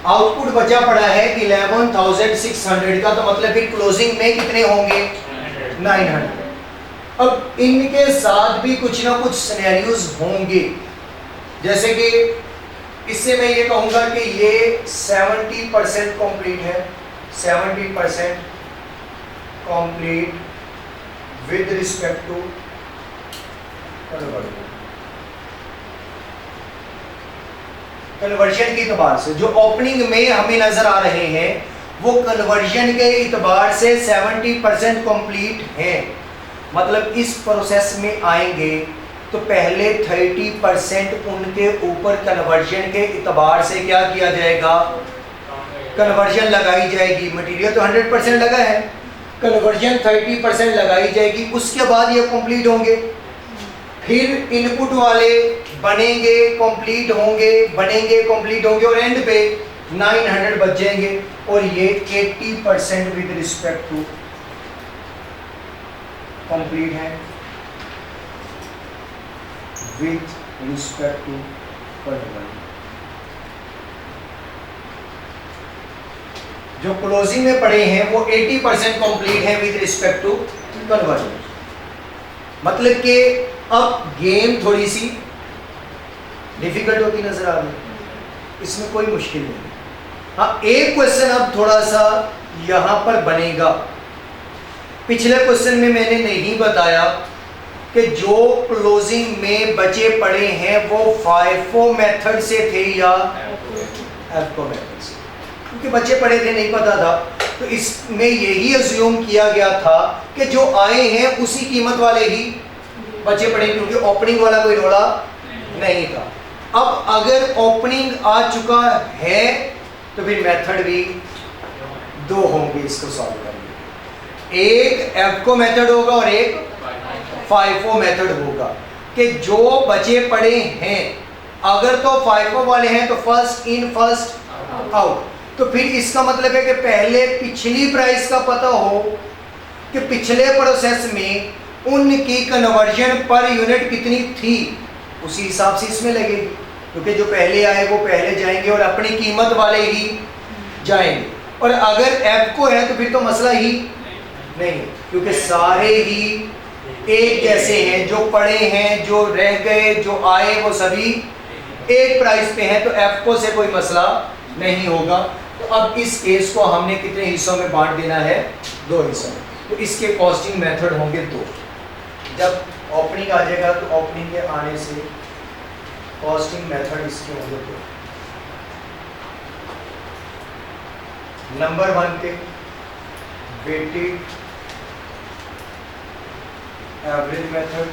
Output बचा पड़ा है 11,600 का, तो मतलब फिर क्लोजिंग में कितने होंगे 900। अब इनके साथ भी कुछ ना कुछ सिनेरियोज होंगे, जैसे कि इससे मैं ये कहूंगा कि ये 70% कंप्लीट है, 70% complete with respect to conversion के इतबार से। जो ओपनिंग में हमें नजर आ रहे हैं वो कन्वर्जन के इतबार से 70% कंप्लीट है। मतलब इस प्रोसेस में आएंगे तो पहले 30% उनके ऊपर कन्वर्जन के इतबार से क्या किया जाएगा, कन्वर्जन लगाई जाएगी। मटेरियल तो 100% लगा है, कन्वर्जन 30% लगाई जाएगी, उसके बाद ये कंप्लीट होंगे। फिर इनपुट वाले बनेंगे, कंप्लीट होंगे, बनेंगे, कंप्लीट होंगे और एंड पे 900 बच जाएंगे और ये 80% विद रिस्पेक्ट टू कंप्लीट है, विद रिस्पेक्ट टू कन्वर्जन। जो क्लोजिंग में पड़े हैं वो 80% कंप्लीट है विद रिस्पेक्ट टू कन्वर्जन। मतलब कि अब गेम थोड़ी सी डिफिकल्ट होती नजर आ रही है, इसमें कोई मुश्किल नहीं। हाँ, एक क्वेश्चन अब थोड़ा सा यहां पर बनेगा। पिछले क्वेश्चन में मैंने नहीं बताया कि जो क्लोजिंग में बचे पड़े हैं वो FIFO मेथड से थे या FIFO मेथड से, क्योंकि बचे पड़े थे नहीं पता था, तो इसमें यही अज्यूम किया गया था कि जो आए हैं उसी कीमत वाले ही बचे पड़े, क्योंकि ओपनिंग वाला कोई रोड़ा नहीं था। अब अगर ओपनिंग आ चुका है तो फिर मेथड भी दो होंगे इसको सॉल्व करने, एक FIFO मेथड होगा और एक FIFO मेथड होगा। कि जो बचे पड़े हैं अगर तो FIFO वाले हैं तो फर्स्ट इन फर्स्ट आउट, तो फिर इसका मतलब है कि पहले पिछली प्राइस का पता हो कि पिछले प्रोसेस में उनकी कन्वर्जन पर यूनिट कितनी थी, उसी हिसाब से इसमें लगेगी, क्योंकि जो पहले आए वो पहले जाएंगे और अपनी कीमत वाले ही जाएंगे। और अगर FIFO है तो फिर तो मसला ही नहीं, क्योंकि सारे ही एक जैसे हैं, जो पड़े हैं, जो रह गए, जो आए, वो सभी एक प्राइस पे हैं, तो FIFO से कोई मसला नहीं होगा। तो अब इस केस को हमने कितने हिस्सों में बांट देना है, 2 हिस्सों में। तो इसके कॉस्टिंग मेथड होंगे 2। जब ओपनिंग आ जाएगा तो ओपनिंग के आने से कॉस्टिंग मेथड इसके होंगे 2। नंबर 1 पे वेटेड एवरेज मेथड,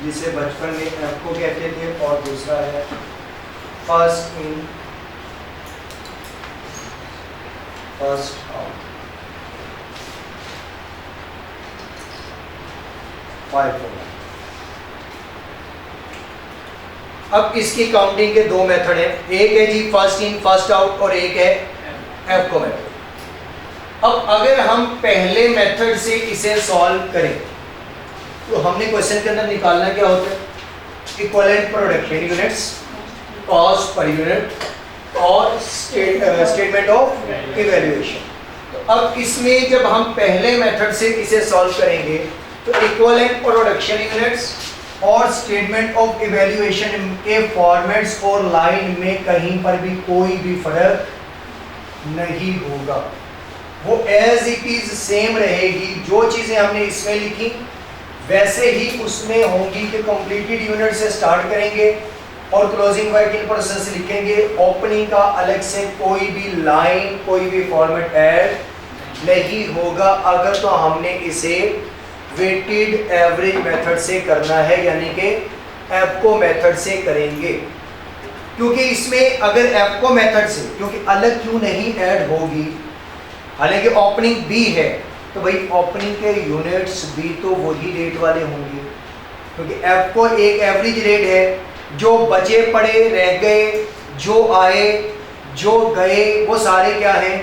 जिसे बचपन में FIFO कहते थे, और दूसरा है first in first out, FIFO। अब इसकी काउंटिंग के 2 मेथड हैं, एक है जी फर्स्ट इन फर्स्ट आउट और एक है FIFO मेथड। अब अगर हम पहले मेथड से इसे सॉल्व करें तो हमने क्वेश्चन के अंदर निकालना क्या होता है, equivalent production units, cost per unit और स्टेटमेंट ऑफ इवैल्यूएशन। तो अब इसमें जब हम पहले मेथड से इसे सॉल्व करेंगे तो इक्विवेलेंट प्रोडक्शन यूनिट्स और स्टेटमेंट ऑफ इवैल्यूएशन के फॉर्मेट्स और लाइन में कहीं पर भी कोई भी फर्क नहीं होगा, वो एज इट इज सेम रहेगी। जो चीजें हमने इसमें लिखी वैसे ही उसमें होंगी कि कंप्लीटेड यूनिट से स्टार्ट करेंगे और क्लोजिंग वर्किंग प्रोसेस लिखेंगे। ओपनिंग का अलग से कोई भी लाइन, कोई भी फॉर्मेट ऐड नहीं होगा अगर तो हमने इसे वेटेड एवरेज मेथड से करना है, यानी कि FIFO मेथड से करेंगे। क्योंकि इसमें अगर FIFO मेथड से, क्योंकि अलग क्यों नहीं ऐड होगी, हालांकि ओपनिंग भी है, तो भाई ओपनिंग के यूनिट्स भी तो वही रेट वाले होंगे, क्योंकि FIFO एक एवरेज रेट है। जो बचे पड़े रह गए, जो आए, जो गए, वो सारे क्या हैं,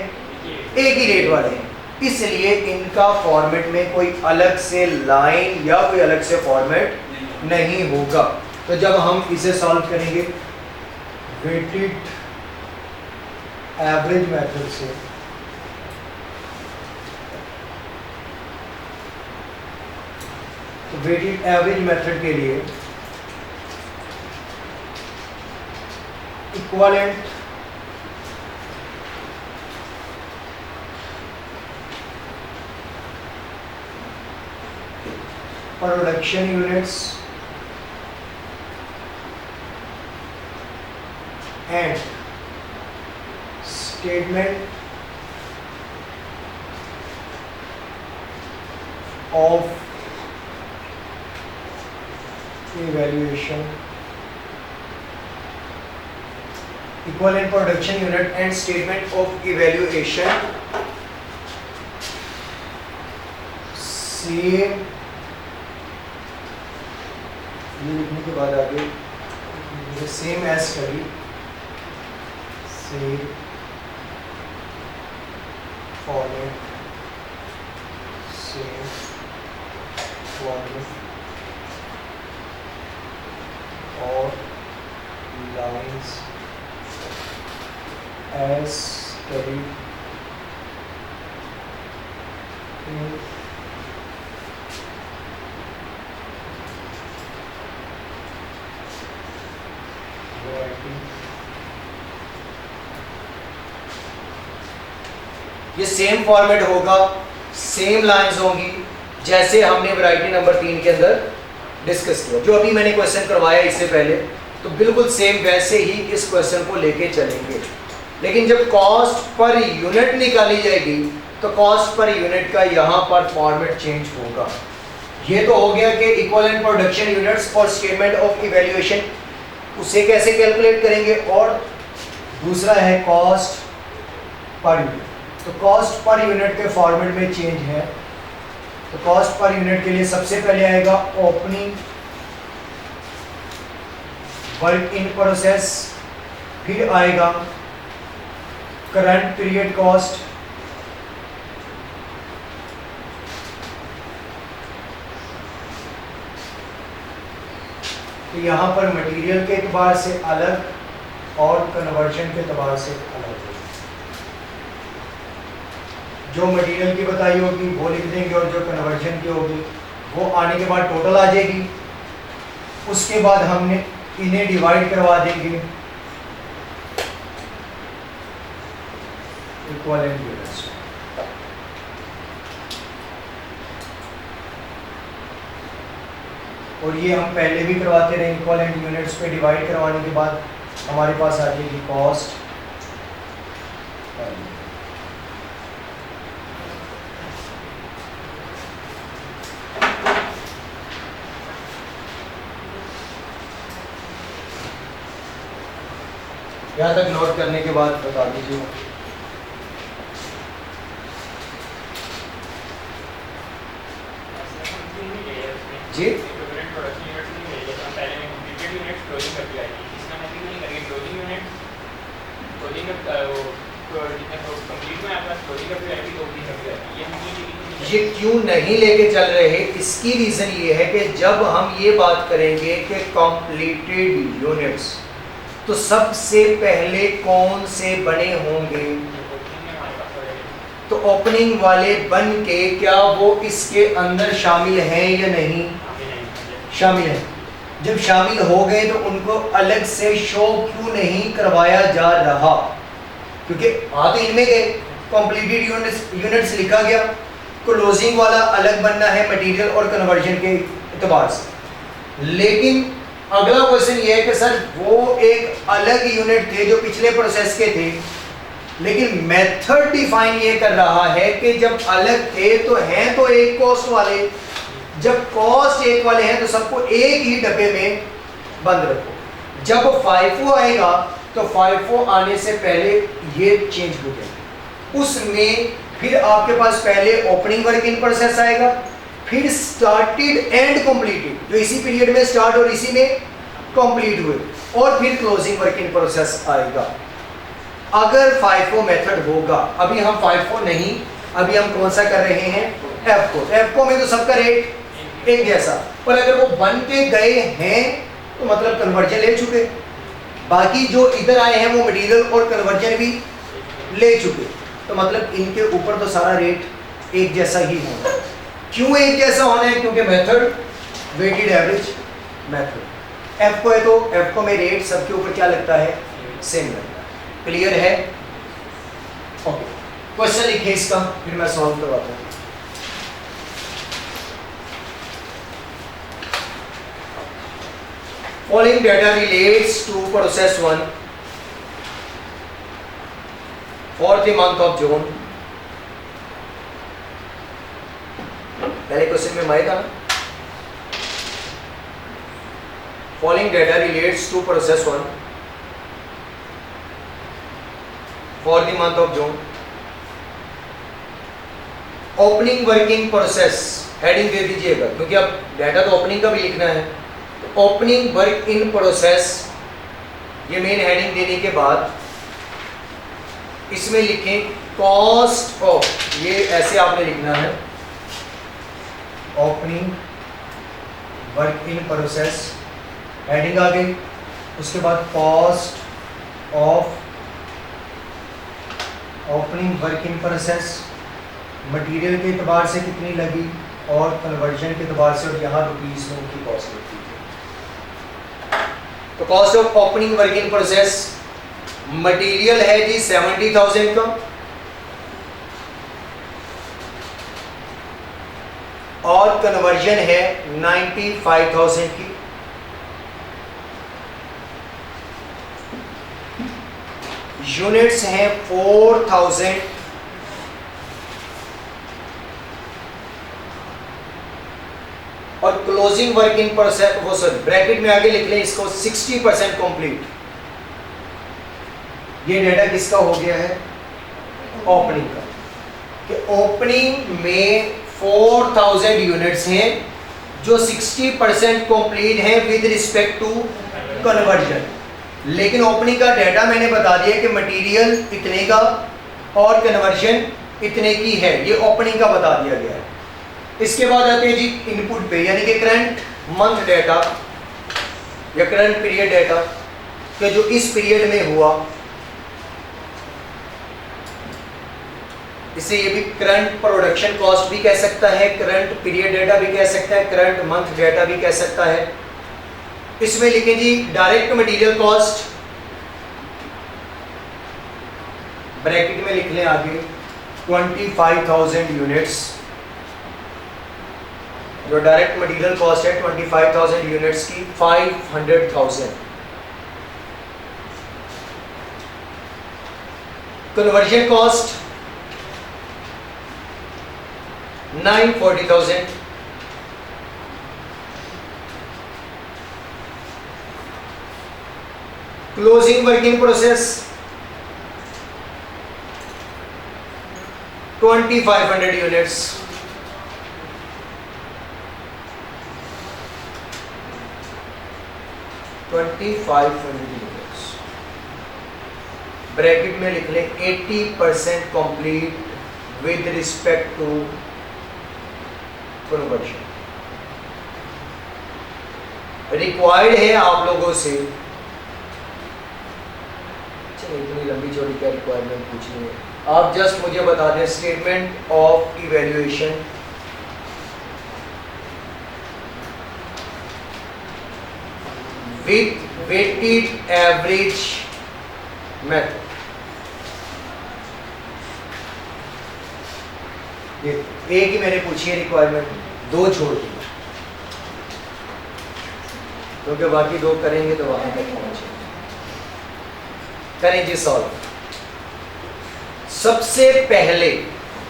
एक ही रेट वाले हैं। इसलिए इनका फॉर्मेट में कोई अलग से लाइन या कोई अलग से फॉर्मेट नहीं होगा। तो जब हम इसे सॉल्व करेंगे वेटेड एवरेज मेथड से तो वेटेड एवरेज मेथड के लिए equivalent production units and statement of evaluation, equivalent production unit and statement of evaluation same, ये लिखने के बाद आगे सेम एज करी सेम फॉर्मेट सेम फॉर्मेट और lines as studied in variety। ये सेम फॉर्मेट होगा, सेम लाइंस होंगी जैसे हमने वैरायटी नंबर 3 के अंदर डिस्कस किया, जो अभी मैंने क्वेश्चन करवाया इससे पहले, तो बिल्कुल सेम वैसे ही इस क्वेश्चन को लेके चलेंगे। लेकिन जब कॉस्ट पर यूनिट निकाली जाएगी तो कॉस्ट पर यूनिट का यहाँ पर फॉर्मेट चेंज होगा। ये तो हो गया कि इक्विवेलेंट प्रोडक्शन यूनिट्स और स्टेटमेंट ऑफ इवैल्यूएशन, उसे कैसे कैलकुलेट करेंगे, और दूसरा है कॉस्ट पर यूनिट। तो कॉस्ट पर यूनिट के फॉर्मेट में चेंज है। तो कॉस्ट पर यूनिट के लिए सबसे पहले आएगा ओपनिंग वर्क इन प्रोसेस, फिर आएगा करंट पीरियड कॉस्ट, तो यहाँ पर मटेरियल के एतबार से अलग और कन्वर्जन के एतबार से अलग होगा। जो मटेरियल की बताई होगी वो लिख देंगे और जो कन्वर्जन की होगी वो आने के बाद टोटल आ जाएगी। उसके बाद हमने इन्हें डिवाइड करवा देंगे इक्विवेलेंट यूनिट्स। और ये हम पहले भी करवाते रहे, इक्विवेलेंट यूनिट्स पे डिवाइड करवाने के बाद हमारे पास आ जाएगी कॉस्ट। यहाँ तक नोट करने के बाद बता दीजिए। जी ये क्यों नहीं लेके चल रहे, इसकी रीजन ये है कि जब हम ये बात करेंगे कि कंप्लीटेड यूनिट्स, तो सबसे पहले कौन से बने होंगे, तो ओपनिंग वाले बन के क्या वो इसके अंदर शामिल हैं या नहीं, शामिल हैं। जब शामिल हो गए तो उनको अलग से शो क्यों नहीं करवाया जा रहा, क्योंकि आ तो इनमें गए, कंप्लीटेड यूनिट्स लिखा गया, क्लोजिंग वाला अलग बनना है मटेरियल और कन्वर्जन के एतबार से। लेकिन अगला क्वेश्चन ये है कि सर वो एक अलग यूनिट थे जो पिछले प्रोसेस के थे, लेकिन मेथड डिफाइन ये कर रहा है कि जब अलग थे तो हैं तो एक कॉस्ट वाले, जब कॉस्ट एक वाले हैं तो सबको एक ही डब्बे में बंद रखो। जब FIFO आएगा तो FIFO आने से पहले ये चेंज हो जाएगा। उसमें फिर आपके पास पहले ओपनिंग वर्क इन प्रोसेस आएगा, फिर स्टार्टेड एंड कंप्लीटेड, जो इसी पीरियड में स्टार्ट और इसी में कंप्लीट हुए, और फिर क्लोजिंग वर्क इन प्रोसेस आएगा। अगर FIFO मेथड होगा, अभी हम FIFO नहीं, अभी हम कौन सा कर रहे हैं, FCO में तो सबका रेट एक जैसा, पर अगर वो बन के गए हैं तो मतलब कन्वर्जन ले चुके, बाकी जो इधर आए हैं वो मटेरियल और कन्वर्जन भी ले चुके, तो मतलब इनके ऊपर तो सारा रेट एक जैसा ही होना है। क्यों एक जैसा होना है? क्योंकि method weighted average method, F को है तो एफ को में रेट सबके ऊपर क्या लगता है? सेम लगता है। क्लियर है? ओके, क्वेश्चन लिखे इसका, फिर मैं सॉल्व करवाता हूँ। Following data relates to process 1 for the month of June. पहले क्वेश्चन में मैं था ना, Following data relates to process 1 for the month of June. Opening working process heading दे दीजिएगा, क्योंकि अब डाटा तो ओपनिंग का भी लिखना है। ओपनिंग वर्क इन प्रोसेस, ये मेन हेडिंग देने के बाद इसमें लिखें कॉस्ट ऑफ, ये ऐसे आपने लिखना है, opening work in process, heading आ गई, उसके बाद cost of opening work in process, material के एतबार से कितनी लगी और कन्वर्जन के एतबार से, और यहाँ रुपीज में उनकी कॉस्ट लगती है। तो cost of opening work in process, material है जी 70,000 का, और कन्वर्जन है 95,000 की। यूनिट्स हैं 4,000, और क्लोजिंग वर्क इन प्रोसेस, वो सॉरी ब्रैकेट में आगे लिख लें इसको 60% कंप्लीट। ये डेटा किसका हो गया है? ओपनिंग का, कि ओपनिंग में 4,000 यूनिट्स हैं जो 60% कंप्लीट हैं विद रिस्पेक्ट टू कन्वर्जन। लेकिन ओपनिंग का डेटा मैंने बता दिया कि मटेरियल इतने का और कन्वर्जन इतने की है, ये ओपनिंग का बता दिया गया है। इसके बाद आते हैं जी इनपुट पे, यानी कि करंट मंथ डेटा या करंट पीरियड डेटा, कि जो इस पीरियड में हुआ, इसे ये भी करंट प्रोडक्शन कॉस्ट भी कह सकता है, करंट पीरियड डेटा भी कह सकता है, करंट मंथ डेटा भी कह सकता है। इसमें लिखें जी डायरेक्ट मटेरियल कॉस्ट, ब्रैकेट में लिख लें आगे 25,000 यूनिट्स, जो डायरेक्ट मटेरियल कॉस्ट है 25,000 यूनिट्स की 500,000। Conversion cost 940,000। Closing working process 2,500 units. Bracket में लिख लें 80% complete with respect to conversion. Required है आप लोगों से, चलिए इतनी लंबी चौड़ी क्या रिक्वायरमेंट पूछनी है, आप जस्ट मुझे बता दें statement of evaluation with weighted average method। ये एक ही मैंने पूछी है रिक्वायरमेंट, दो छोड़ दी, क्योंकि बाकी दो करेंगे तो वहां तक पहुंचे। करें जी सॉल्व। सबसे पहले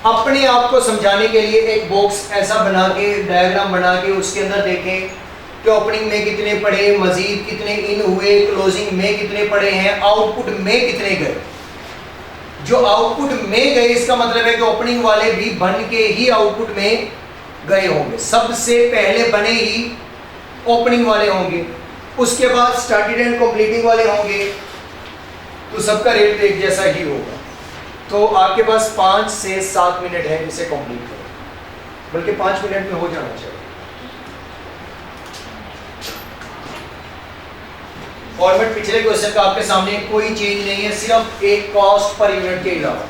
अपने आप को समझाने के लिए एक बॉक्स ऐसा बना के, डायग्राम बना के, उसके अंदर देखें कि ओपनिंग में कितने पड़े, मजीद कितने इन हुए, क्लोजिंग में कितने पड़े हैं, आउटपुट में कितने गए। जो आउटपुट में गए इसका मतलब है कि ओपनिंग वाले भी बन के ही आउटपुट में गए होंगे। सबसे पहले बने ही ओपनिंग वाले होंगे, उसके बाद स्टार्टेड एंड कंप्लीटिंग वाले होंगे, तो सबका रेट एक जैसा ही होगा। तो आपके पास 5 से 7 मिनट है इसे कंप्लीट करें, बल्कि 5 मिनट में हो जाना चाहिए। फॉर्मेट पिछले क्वेश्चन का आपके सामने कोई चेंज नहीं है, सिर्फ एक कॉस्ट पर यूनिट के अलावा।